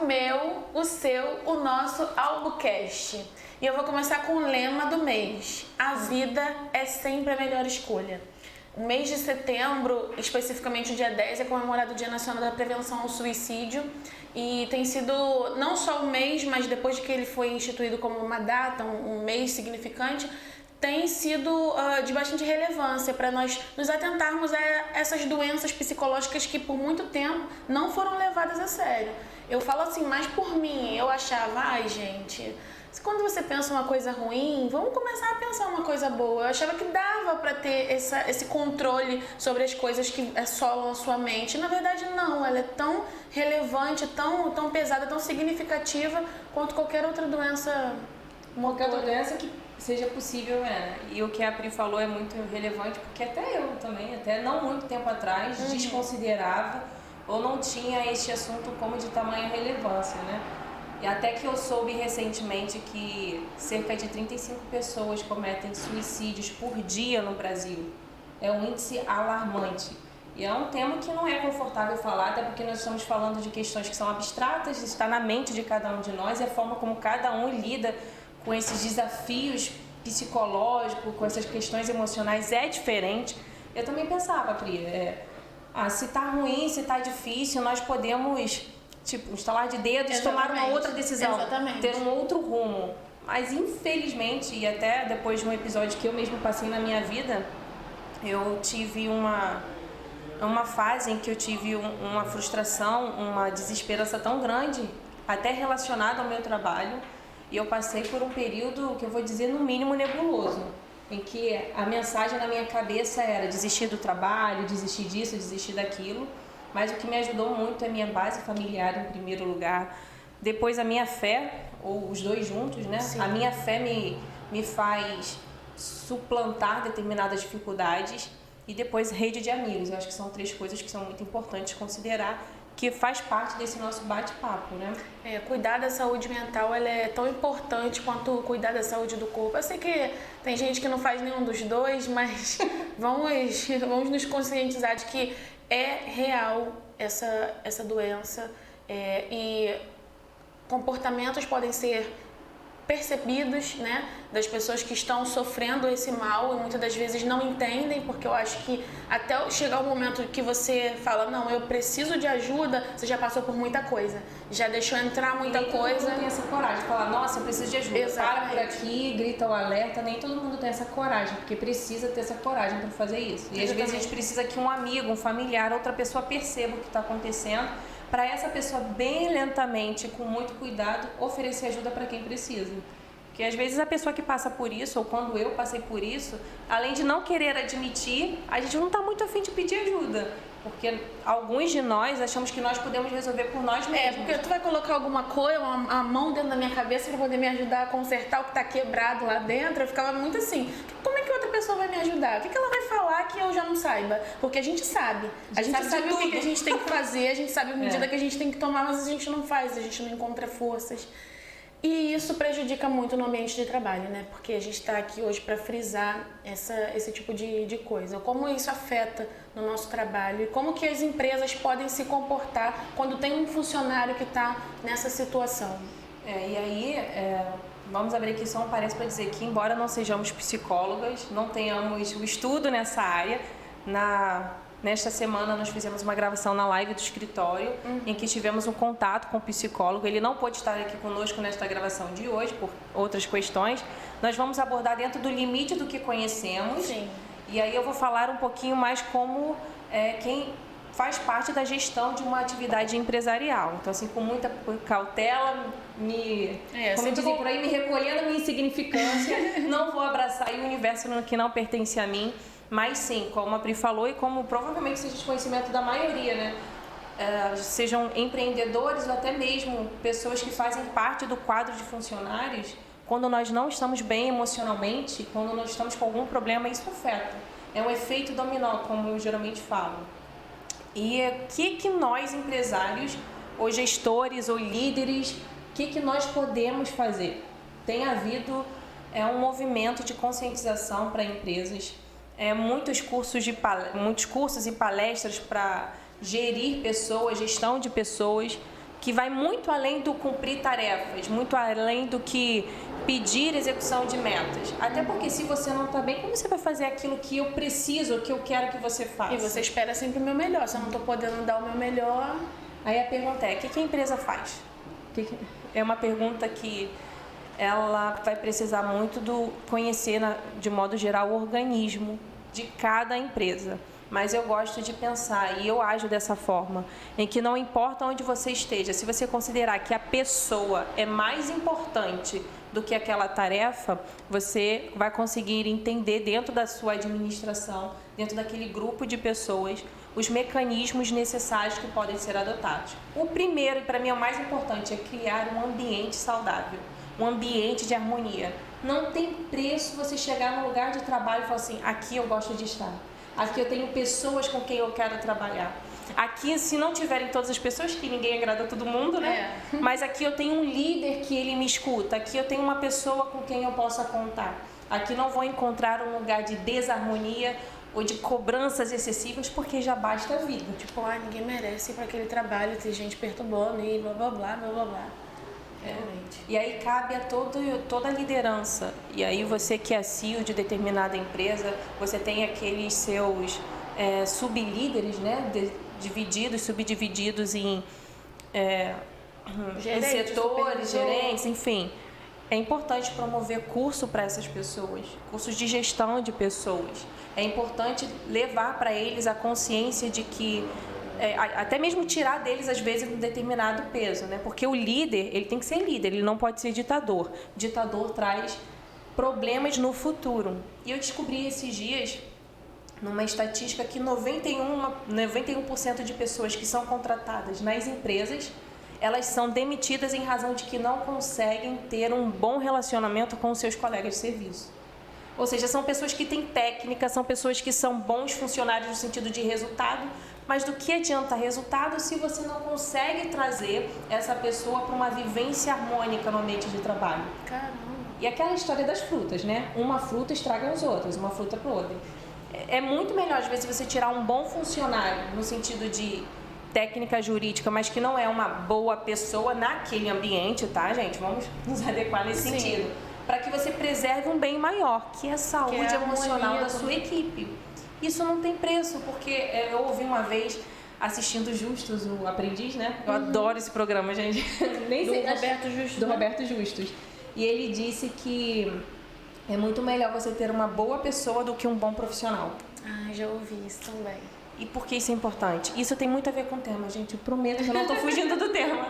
o meu, o seu, o nosso AlboCast. E eu vou começar com o lema do mês: a vida é sempre a melhor escolha. O mês de setembro, especificamente o dia 10, é comemorado o Dia Nacional da Prevenção ao Suicídio. E tem sido não só o mês, mas depois que ele foi instituído como uma data, um mês significante, tem sido de bastante relevância para nós nos atentarmos a essas doenças psicológicas que por muito tempo não foram levadas a sério. Eu falo assim, mais por mim, eu achava, ai gente, quando você pensa uma coisa ruim, vamos começar a pensar uma coisa boa. Eu achava que dava para ter esse controle sobre as coisas que assolam a sua mente. Na verdade, não. Ela é tão relevante, tão pesada, tão significativa quanto qualquer outra doença. Qualquer outra doença que seja possível, né? E o que a Pri falou é muito relevante, porque até eu também, até não muito tempo atrás, desconsiderava ou não tinha este assunto como de tamanha relevância, né? E até que eu soube recentemente que cerca de 35 pessoas cometem suicídios por dia no Brasil. É um índice alarmante. E é um tema que não é confortável falar, até porque nós estamos falando de questões que são abstratas, está na mente de cada um de nós, e a forma como cada um lida com esses desafios psicológicos, com essas questões emocionais é diferente. Eu também pensava, Pri, se tá ruim, se tá difícil, nós podemos... tipo, instalar de dedos, tomar uma outra decisão, ter um outro rumo. Mas infelizmente, e até depois de um episódio que eu mesmo passei na minha vida, eu tive uma fase em que eu tive uma frustração, uma desesperança tão grande, até relacionada ao meu trabalho, e eu passei por um período que eu vou dizer no mínimo nebuloso, em que a mensagem na minha cabeça era desistir do trabalho, desistir disso, desistir daquilo. Mas o que me ajudou muito é a minha base familiar, em primeiro lugar. Depois a minha fé, ou os dois juntos, né? Sim. A minha fé me faz suplantar determinadas dificuldades. E depois rede de amigos. Eu acho que são três coisas que são muito importantes considerar, que faz parte desse nosso bate-papo, né? Cuidar da saúde mental, ela é tão importante quanto cuidar da saúde do corpo. Eu sei que tem gente que não faz nenhum dos dois, mas vamos nos conscientizar de que é real essa doença e comportamentos podem ser percebidos, né, das pessoas que estão sofrendo esse mal e muitas das vezes não entendem, porque eu acho que até chegar o momento que você fala, não, eu preciso de ajuda, você já passou por muita coisa, já deixou entrar muita coisa. Todo mundo tem essa coragem de falar, nossa, eu preciso de ajuda. Exatamente. Para por aqui, grita o alerta, nem todo mundo tem essa coragem, porque precisa ter essa coragem para fazer isso. E às vezes a gente precisa que um amigo, um familiar, outra pessoa perceba o que está acontecendo, para essa pessoa bem lentamente, com muito cuidado, oferecer ajuda para quem precisa. Porque às vezes a pessoa que passa por isso, ou quando eu passei por isso, além de não querer admitir, a gente não está muito afim de pedir ajuda. Porque alguns de nós achamos que nós podemos resolver por nós mesmos. Porque tu vai colocar alguma coisa, a mão dentro da minha cabeça para poder me ajudar a consertar o que está quebrado lá dentro. Eu ficava muito assim, como é que outra pessoa vai me ajudar? O que ela vai falar que eu já não saiba? Porque a gente sabe. A gente sabe o que a gente tem que fazer, a gente sabe a medida que a gente tem que tomar, mas a gente não faz, a gente não encontra forças. E isso prejudica muito no ambiente de trabalho, né? Porque a gente está aqui hoje para frisar esse tipo de coisa. Como isso afeta no nosso trabalho e como que as empresas podem se comportar quando tem um funcionário que está nessa situação. E aí, vamos abrir aqui só um parênteses para dizer que, embora não sejamos psicólogas, não tenhamos o estudo nessa área, nesta semana nós fizemos uma gravação na live do escritório, em que tivemos um contato com o psicólogo. Ele não pôde estar aqui conosco nesta gravação de hoje, por outras questões. Nós vamos abordar dentro do limite do que conhecemos. Sim. E aí eu vou falar um pouquinho mais como quem faz parte da gestão de uma atividade empresarial. Então, assim, com muita cautela, como dizem por aí, me recolhendo a minha insignificância, não vou abraçar aí o universo que não pertence a mim. Mas sim, como a Pri falou e como provavelmente seja de conhecimento da maioria, né? Sejam empreendedores ou até mesmo pessoas que fazem parte do quadro de funcionários, quando nós não estamos bem emocionalmente, quando nós estamos com algum problema, isso afeta. É um efeito dominó, como eu geralmente falo. E o que nós, empresários, ou gestores, ou líderes, o que nós podemos fazer? Tem havido um movimento de conscientização para empresas, muitos cursos e palestras para gerir pessoas, gestão de pessoas, que vai muito além do cumprir tarefas, muito além do que pedir execução de metas. Até porque se você não está bem, como você vai fazer aquilo que eu preciso, que eu quero que você faça? E você espera sempre o meu melhor. Se eu não estou podendo dar o meu melhor... Aí a pergunta é, o que a empresa faz? É uma pergunta que ela vai precisar muito do conhecer, de modo geral, o organismo de cada empresa. Mas eu gosto de pensar, e eu ajo dessa forma, em que não importa onde você esteja, se você considerar que a pessoa é mais importante do que aquela tarefa, você vai conseguir entender dentro da sua administração, dentro daquele grupo de pessoas, os mecanismos necessários que podem ser adotados. O primeiro, e para mim é o mais importante, é criar um ambiente saudável, um ambiente de harmonia. Não tem preço você chegar num lugar de trabalho e falar assim, aqui eu gosto de estar. Aqui eu tenho pessoas com quem eu quero trabalhar. Aqui, se não tiverem todas as pessoas, que ninguém agrada a todo mundo, né? Mas aqui eu tenho um líder que ele me escuta. Aqui eu tenho uma pessoa com quem eu possa contar. Aqui não vou encontrar um lugar de desarmonia ou de cobranças excessivas, porque já basta a vida. Tipo, ninguém merece ir para aquele trabalho, tem gente perturbando e blá, blá, blá, blá, blá, blá. Realmente. E aí cabe a toda a liderança. E aí você que é CEO de determinada empresa, você tem aqueles seus sublíderes, né? Subdivididos em setores, gerentes, enfim. É importante promover curso para essas pessoas, cursos de gestão de pessoas. É importante levar para eles a consciência de que até mesmo tirar deles, às vezes, um determinado peso, né? Porque o líder, ele tem que ser líder, ele não pode ser ditador. Ditador traz problemas no futuro. E eu descobri esses dias, numa estatística, que 91% de pessoas que são contratadas nas empresas, elas são demitidas em razão de que não conseguem ter um bom relacionamento com os seus colegas de serviço. Ou seja, são pessoas que têm técnica, são pessoas que são bons funcionários no sentido de resultado, mas do que adianta resultado se você não consegue trazer essa pessoa para uma vivência harmônica no ambiente de trabalho? Caramba! E aquela história das frutas, né? Uma fruta estraga as outras, uma fruta para outra. É muito melhor, às vezes, você tirar um bom funcionário no sentido de técnica jurídica, mas que não é uma boa pessoa naquele ambiente, tá, gente? Vamos nos adequar nesse sentido. Para que você preserve um bem maior, que é a saúde emocional da sua equipe. Isso não tem preço, porque eu ouvi uma vez, assistindo Justus, o Aprendiz, né? Eu adoro esse programa, gente. Do Roberto Justus. E ele disse que é muito melhor você ter uma boa pessoa do que um bom profissional. Já ouvi isso também. E por que isso é importante? Isso tem muito a ver com o tema, gente. Eu prometo que eu não estou fugindo do tema.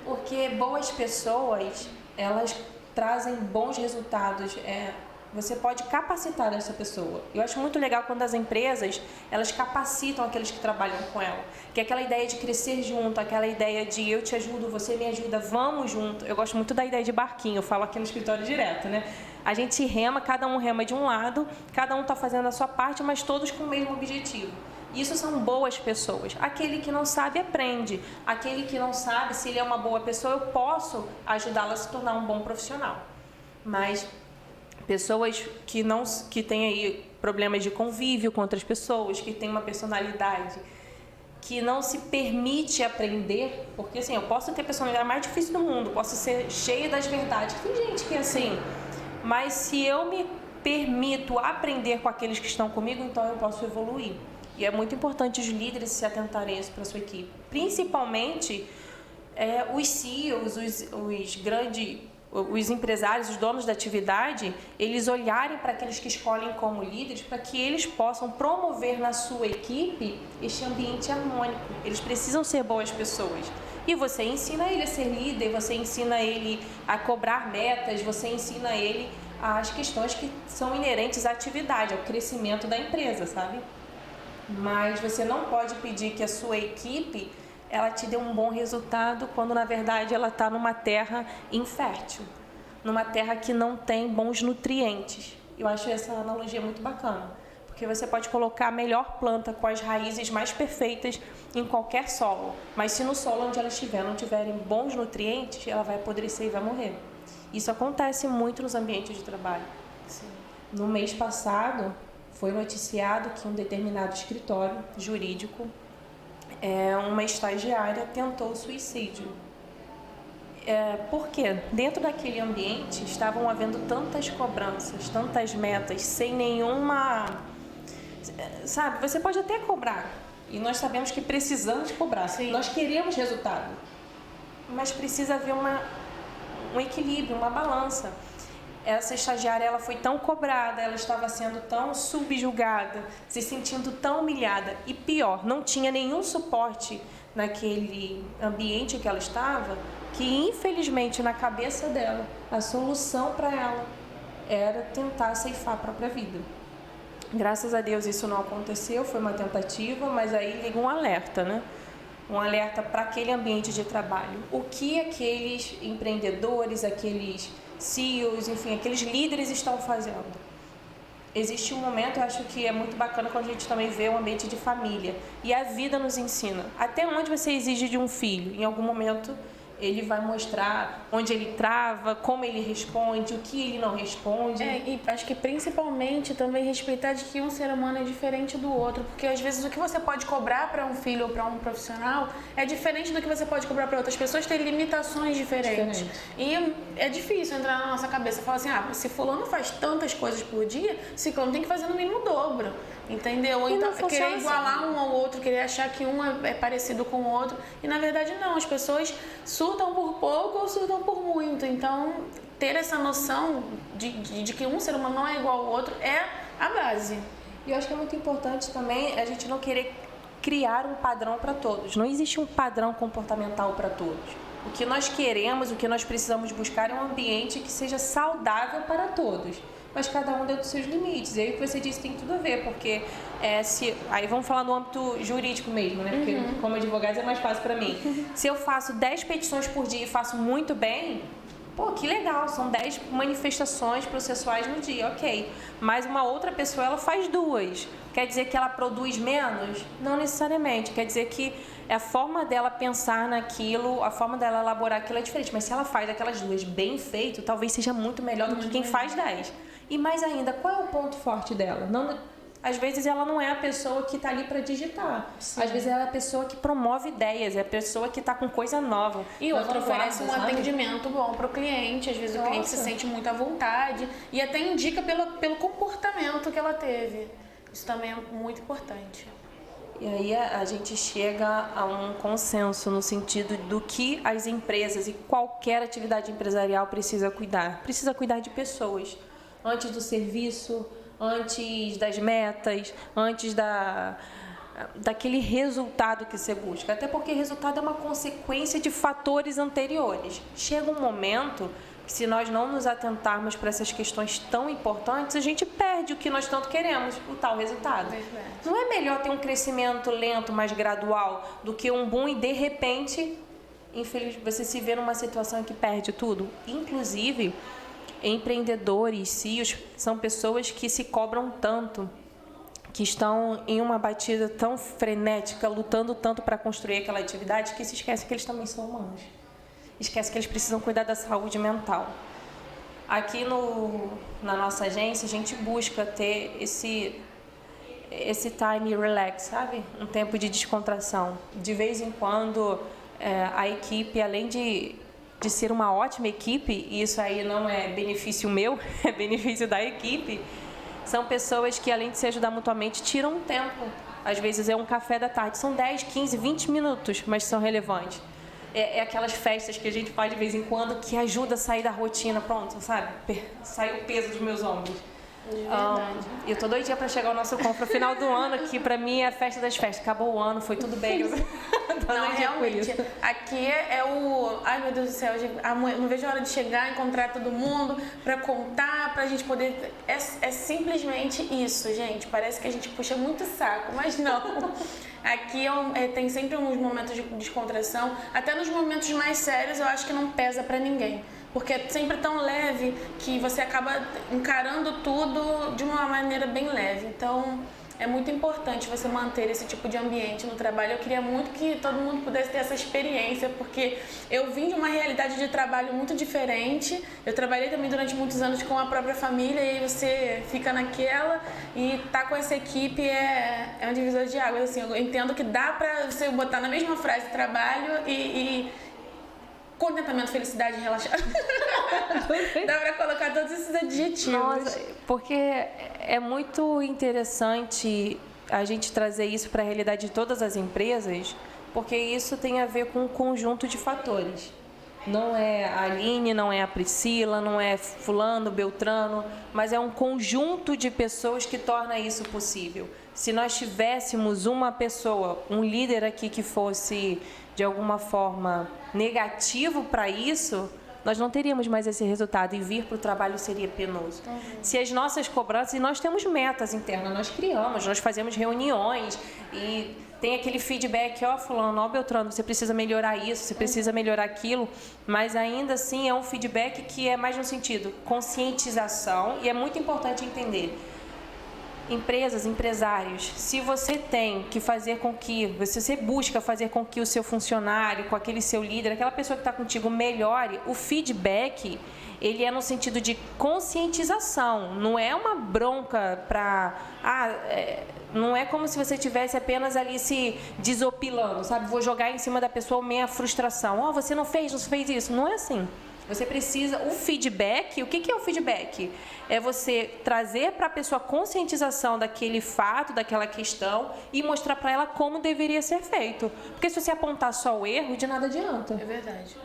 Porque boas pessoas, elas trazem bons resultados. Você pode capacitar essa pessoa. Eu acho muito legal quando as empresas, elas capacitam aqueles que trabalham com ela. Que é aquela ideia de crescer junto, aquela ideia de eu te ajudo, você me ajuda, vamos junto. Eu gosto muito da ideia de barquinho, eu falo aqui no escritório direto, né? A gente rema, cada um rema de um lado, cada um está fazendo a sua parte, mas todos com o mesmo objetivo. Isso são boas pessoas. Aquele que não sabe, aprende. Aquele que não sabe, se ele é uma boa pessoa, eu posso ajudá-lo a se tornar um bom profissional. Mas pessoas que têm aí problemas de convívio com outras pessoas, que têm uma personalidade que não se permite aprender, porque assim, eu posso ter a personalidade mais difícil do mundo, posso ser cheia das verdades. Tem gente que é assim, mas se eu me permito aprender com aqueles que estão comigo, então eu posso evoluir. E é muito importante os líderes se atentarem a isso para a sua equipe. Principalmente os CEOs, os empresários, os donos da atividade, eles olharem para aqueles que escolhem como líderes, para que eles possam promover na sua equipe este ambiente harmônico. Eles precisam ser boas pessoas. E você ensina ele a ser líder, você ensina ele a cobrar metas, você ensina ele as questões que são inerentes à atividade, ao crescimento da empresa, sabe? Mas você não pode pedir que a sua equipe ela te dê um bom resultado quando, na verdade, ela está numa terra infértil, numa terra que não tem bons nutrientes. Eu acho essa analogia muito bacana, porque você pode colocar a melhor planta com as raízes mais perfeitas em qualquer solo, mas se no solo onde ela estiver não tiverem bons nutrientes, ela vai apodrecer e vai morrer. Isso acontece muito nos ambientes de trabalho. Sim. No mês passado, foi noticiado que um determinado escritório jurídico uma estagiária tentou suicídio. Por quê? Dentro daquele ambiente estavam havendo tantas cobranças, tantas metas, sem nenhuma... Sabe, você pode até cobrar, e nós sabemos que precisamos cobrar, Sim. Nós queremos resultado, mas precisa haver um equilíbrio, uma balança. Essa estagiária, ela foi tão cobrada, ela estava sendo tão subjugada, se sentindo tão humilhada, e pior, não tinha nenhum suporte naquele ambiente que ela estava, que infelizmente na cabeça dela, a solução para ela era tentar ceifar a própria vida. Graças a Deus isso não aconteceu, foi uma tentativa, mas aí liga um alerta, né? Um alerta para aquele ambiente de trabalho. O que aqueles empreendedores, aqueles CEOs, enfim, aqueles líderes estão fazendo? Existe um momento, eu acho que é muito bacana quando a gente também vê um ambiente de família. E a vida nos ensina. Até onde você exige de um filho? Em algum momento ele vai mostrar onde ele trava, como ele responde, o que ele não responde. E acho que principalmente também respeitar de que um ser humano é diferente do outro, porque às vezes o que você pode cobrar para um filho ou para um profissional é diferente do que você pode cobrar para outras pessoas, tem limitações diferentes. E é difícil entrar na nossa cabeça e falar assim, se fulano faz tantas coisas por dia, ciclano tem que fazer no mínimo o dobro. Entendeu? Ou então querer igualar um ao outro, querer achar que um é parecido com o outro. E na verdade não, as pessoas surtam por pouco ou surtam por muito. Então, ter essa noção de que um ser humano não é igual ao outro é a base. E eu acho que é muito importante também a gente não querer criar um padrão para todos. Não existe um padrão comportamental para todos. O que nós queremos, o que nós precisamos buscar é um ambiente que seja saudável para todos. Mas cada um dentro dos seus limites. E aí o que você disse tem tudo a ver, porque aí vamos falar no âmbito jurídico mesmo, né? Porque como advogado é mais fácil para mim. Se eu faço 10 petições por dia e faço muito bem, que legal, são 10 manifestações processuais no dia, ok. Mas uma outra pessoa, ela faz 2. Quer dizer que ela produz menos? Não necessariamente. Quer dizer que a forma dela pensar naquilo, a forma dela elaborar aquilo é diferente. Mas se ela faz aquelas 2 bem feito, talvez seja muito melhor do que quem faz 10. E mais ainda, qual é o ponto forte dela? Às vezes ela não é a pessoa que está ali para digitar. Sim. Às vezes ela é a pessoa que promove ideias, é a pessoa que está com coisa nova. E outra oferece um atendimento bom para o cliente. Às vezes o cliente se sente muito à vontade e até indica pelo comportamento que ela teve. Isso também é muito importante. E aí a gente chega a um consenso no sentido do que as empresas e qualquer atividade empresarial precisa cuidar. Precisa cuidar de pessoas. Antes do serviço, antes das metas, antes daquele resultado que você busca. Até porque resultado é uma consequência de fatores anteriores. Chega um momento que, se nós não nos atentarmos para essas questões tão importantes, a gente perde o que nós tanto queremos, o tal resultado. Verdade. Não é melhor ter um crescimento lento, mais gradual, do que um boom e, de repente, infelizmente, você se vê numa situação em que perde tudo? Inclusive, empreendedores, CEOs, são pessoas que se cobram tanto, que estão em uma batida tão frenética, lutando tanto para construir aquela atividade, que se esquece que eles também são humanos. Esquece que eles precisam cuidar da saúde mental. Aqui na nossa agência, a gente busca ter esse time relax, sabe? Um tempo de descontração. De vez em quando, a equipe, além de ser uma ótima equipe, e isso aí não é benefício meu, é benefício da equipe, são pessoas que, além de se ajudar mutuamente, tiram um tempo. Às vezes é um café da tarde, são 10, 15, 20 minutos, mas são relevantes. É aquelas festas que a gente faz de vez em quando, que ajuda a sair da rotina, pronto, sabe? Sai o peso dos meus ombros. Eu tô doidinha pra chegar ao nosso compra final do ano, que pra mim é a festa das festas. Acabou o ano, foi tudo bem. Não, realmente. Aqui é o... Ai, meu Deus do céu, não vejo a hora de chegar, encontrar todo mundo pra contar, pra gente poder... É simplesmente isso, gente. Parece que a gente puxa muito saco, mas não. Aqui tem sempre uns momentos de descontração. Até nos momentos mais sérios, eu acho que não pesa pra ninguém. Porque é sempre tão leve que você acaba encarando tudo de uma maneira bem leve. Então, é muito importante você manter esse tipo de ambiente no trabalho. Eu queria muito que todo mundo pudesse ter essa experiência, porque eu vim de uma realidade de trabalho muito diferente. Eu trabalhei também durante muitos anos com a própria família, e aí você fica naquela, e tá com essa equipe é um divisor de águas. Assim, eu entendo que dá pra você botar na mesma frase trabalho e contentamento, felicidade e relaxamento. Dá pra colocar todos esses adjetivos. Nossa, porque é muito interessante a gente trazer isso para a realidade de todas as empresas, porque isso tem a ver com um conjunto de fatores. Não é a Aline, não é a Priscila, não é fulano, beltrano, mas é um conjunto de pessoas que torna isso possível. Se nós tivéssemos uma pessoa, um líder aqui que fosse de alguma forma negativo para isso, nós não teríamos mais esse resultado, e vir para o trabalho seria penoso. Se as nossas cobranças, e nós temos metas internas, nós criamos, nós fazemos reuniões e tem aquele feedback, ó fulano, ó beltrano, você precisa melhorar isso, você precisa melhorar aquilo, mas ainda assim é um feedback que é mais no sentido conscientização, e é muito importante entender. Empresas, empresários, se você tem que fazer com que, se você busca fazer com que o seu funcionário, com aquele seu líder, aquela pessoa que está contigo melhore, o feedback, ele é no sentido de conscientização, não é uma bronca para... não é como se você estivesse apenas ali se desopilando, sabe? Vou jogar em cima da pessoa minha frustração. Você não fez isso. Não é assim. Você precisa... O feedback, o que é o feedback? É você trazer para a pessoa a conscientização daquele fato, daquela questão, e mostrar para ela como deveria ser feito. Porque se você apontar só o erro, de nada adianta. É verdade.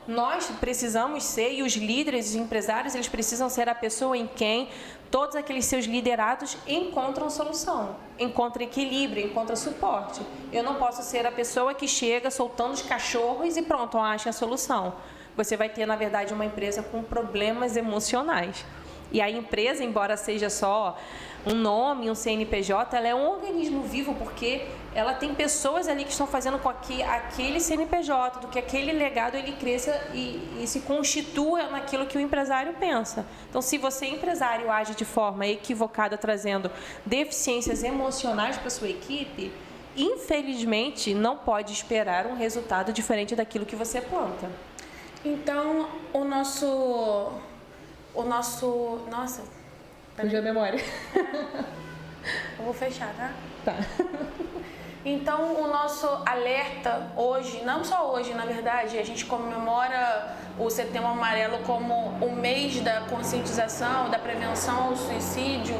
Nós precisamos ser, e os líderes, os empresários, eles precisam ser a pessoa em quem todos aqueles seus liderados encontram solução, encontram equilíbrio, encontram suporte. Eu não posso ser a pessoa que chega soltando os cachorros e pronto, acha a solução. Você vai ter, na verdade, uma empresa com problemas emocionais. E a empresa, embora seja só um nome, um CNPJ, ela é um organismo vivo, porque ela tem pessoas ali que estão fazendo com que aquele CNPJ, do que aquele legado ele cresça e se constitua naquilo que o empresário pensa. Então, se você, empresário, age de forma equivocada, trazendo deficiências emocionais para a sua equipe, infelizmente, não pode esperar um resultado diferente daquilo que você planta. Então, o nosso... Nossa. Fugiu a memória. Eu vou fechar, tá? Tá. Então, o nosso alerta hoje, não só hoje, na verdade, a gente comemora o Setembro Amarelo como o mês da conscientização, da prevenção ao suicídio,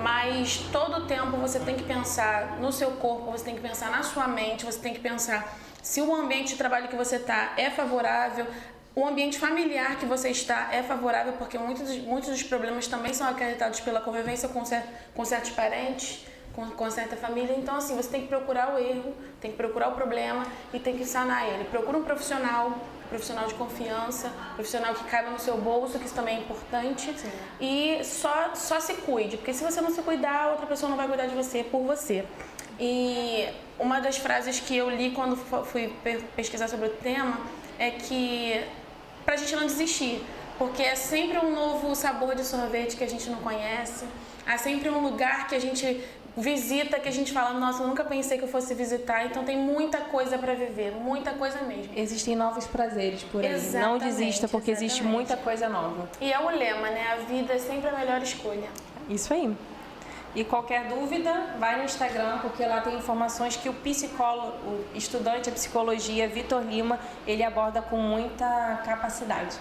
mas todo o tempo você tem que pensar no seu corpo, você tem que pensar na sua mente, você tem que pensar se o ambiente de trabalho que você está é favorável, o ambiente familiar que você está é favorável, porque muitos dos problemas também são acarretados pela convivência com certos parentes, com certa família. Então, assim, você tem que procurar o erro, tem que procurar o problema e tem que sanar ele. Procura um profissional de confiança, profissional que caiba no seu bolso, que isso também é importante. Sim. E só se cuide, porque se você não se cuidar, outra pessoa não vai cuidar de você por você. E uma das frases que eu li quando fui pesquisar sobre o tema é que pra gente não desistir, porque é sempre um novo sabor de sorvete que a gente não conhece, há sempre um lugar que a gente visita que a gente fala, nossa, eu nunca pensei que eu fosse visitar, então tem muita coisa para viver, muita coisa mesmo. Existem novos prazeres por aí, não desista, porque existe muita coisa nova. E é o lema, né? A vida é sempre a melhor escolha. Isso aí. E qualquer dúvida, vai no Instagram, porque lá tem informações que o psicólogo, o estudante de psicologia, Vitor Lima, ele aborda com muita capacidade.